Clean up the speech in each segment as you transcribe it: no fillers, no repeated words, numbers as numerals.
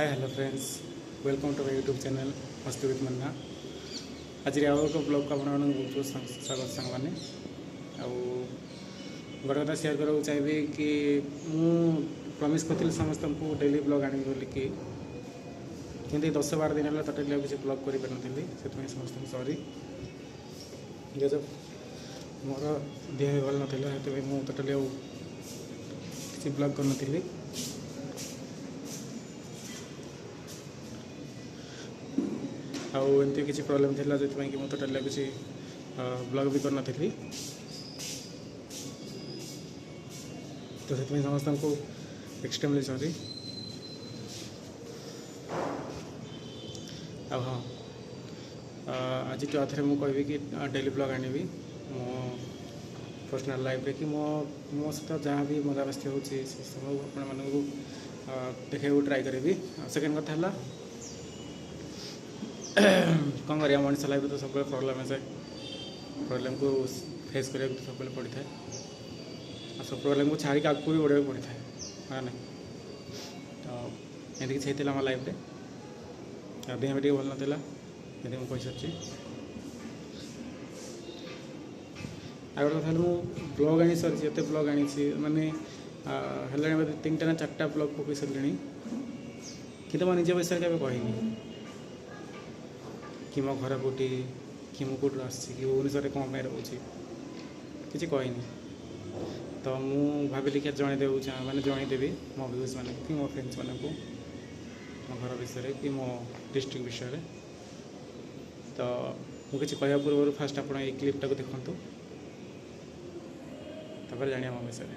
Hi hello friends welcome to my YouTube channel मस्ती with Manna. आज एक ब्लॉग को आपको बहुत स्वागत सांग मैंने गोटे कथा सेयार करने चाहिए कि मुझे प्रमिश करी समस्त को डेली ब्लॉग आनी बोलिकी कि 10-12 दिन है टोटाली किसी ब्लॉग कर समस्त सॉरी जब मोर देह भल नाला मुझे टोटाली किसी ब्लॉग कर आमती किसी प्रोब्लेम थी जो कि मुझे टोटाली किसी ब्लॉग भी करना तो से समस्त को एक्सट्रीमली सॉरी। हाँ आज तो आथरे मुझे कहबी कि डेली ब्लॉग आनी मो पर्सनल लाइफ रे कि मो सहित जहाँ भी मजामस्ती हो सब आप देखा ट्राए करी। सेकेंड कथा कौन कर मनुष्य लाइफ तो सब प्रोब्लेम है प्रोब्लेम को फेस करा तो सब पड़ी था और सब प्रोब्लेम को छाड़ी आगे भी बढ़ाया पड़ी था हाँ ना। तो एमती किसी आम लाइफ देह भी भल नाला ये मुझे कही सारी। आ गए कथा मुझे ब्लॉग आनी सारी एत ब्लॉग आनी मानने 3टा ना 4टा ब्लॉग पकई सारे कि मो निज विषय के कहनी कि मो घर कौटी कि मुझे कौट आसी कि भुवनेश्वर कौन पर रोचे किसी कहनी। तो मुझे भाविली कि जनईदे मैंने जनईदेवी मो व्यूज मान कि मो फ्रेंड्स मान को मो घर विषय कि मो डिस्ट्रिक्ट विषय। तो मुझे किसी कह पूर्व फास्ट आप क्लिपटा को देखूँ तापर जानिए मो विषय।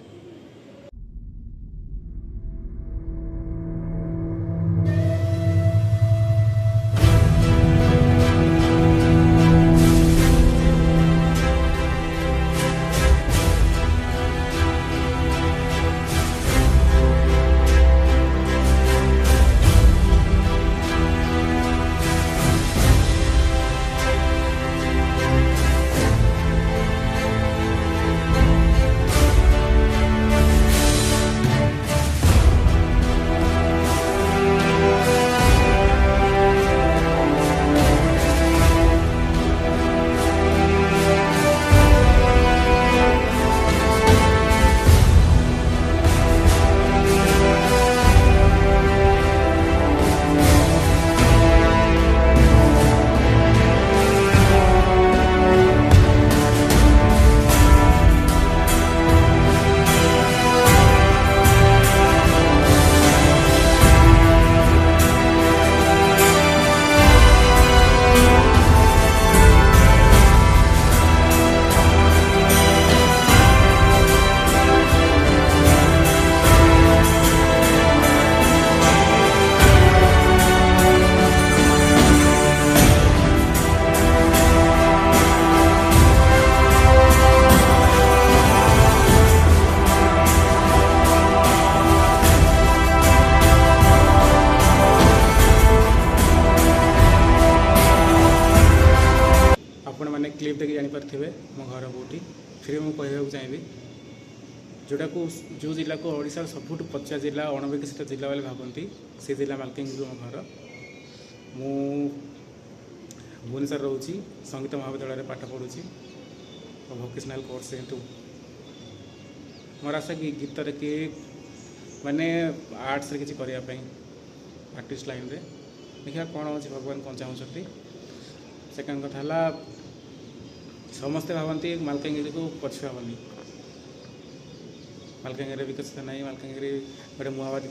क्लिप देखिए जानीपारे मो घर कौटी फिर मुझे कहूँ चाहिए जोटा को जो जिला को ओडिशार सबुठ पचा जिला अणविकसित जिला वाले भावती से जिला मालकानगिरी मो घर। मु भुवनेश्वर रोची संगीत महाविद्यालय पाठ पढ़ुची भोकेशनाल कोर्स हेतु मोर आशा कि गीत कि माने आर्ट्स रे किसी करने आर्टिस्ट लाइन रे देखा कौन अच्छे भगवान कौन चाहते। सेकेंड कथा समस्ते भावती मालकानगिरी को पछुआ बोली मालकानगिरी विकसित ना मालकानगिरी गोटे मुहावादी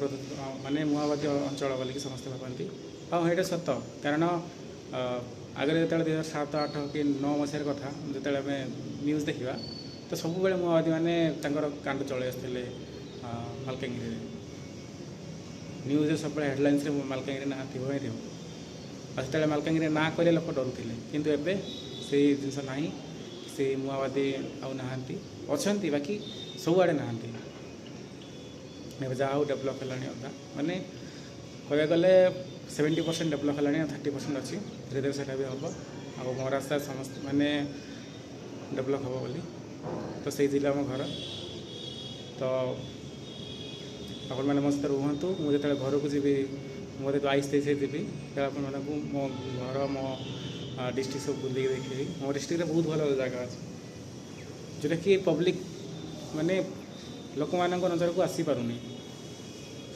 माने मुहावादी अंचल बोलिकी समस्ते भावती। हाँ ये सत कारण आगे जो 2007-2008 कि 2009 मसीहार कथा जो आम न्यूज देखा तो सब मुहावादी मैंने कांड चल आसते मालकानगिरी न्यूज सब हेडलाइंस मालकानगिरी ना थी और जो मालकानगिरी ना कहले लोक डरुले किंतु एबे से जिनस ना से मुहावादी आउ नहांती अच्छी बाकी सब आड़े नहांती जहाँ डेभलप है अदा माने कह गले 70% डेभलप है 30% अच्छी धीरे धीरे से भी हम आ मोर आशा समस्त माने डेभलप हम बोली। तो से जिला मो घर तो आपण मैंने मो सहित रुहतु मुझे घर को जी मुझे 22-23 देवी आपको मो घर मो डिस्ट्रिक्ट सब बुल देखी मो डिस्ट्रिक्ट बहुत भल जगह अच्छे जोटा कि पब्लिक माने लोक मान नजर को आसीपारूनी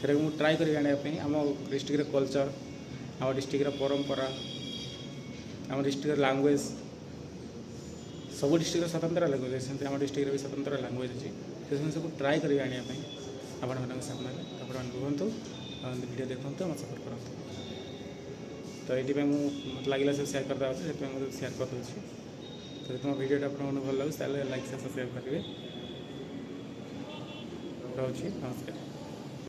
से मुझे ट्राए करी आने आम डिस्ट्रिक्ट कल्चर आम डिस्ट्रिक्ट परंपरा आम डिस्ट्रिक्ट लैंग्वेज सब डिस्ट्रिक्ट स्वतंत्र लैंग्वेज सेमती आम डिस्ट्रिक्ट भी स्वतंत्र लैंग्वेज अच्छी से सब ट्राए करी आने आपण सामने आपण रुहतु वीडियो देखते आम सपोर्ट करूँ तो ये मुझे लगे सब सेयार करदे से सेयार करदे तो तुम वीडियो आप भल लगे लाइक सब्सक्राइब करेंगे रोचे नमस्कार।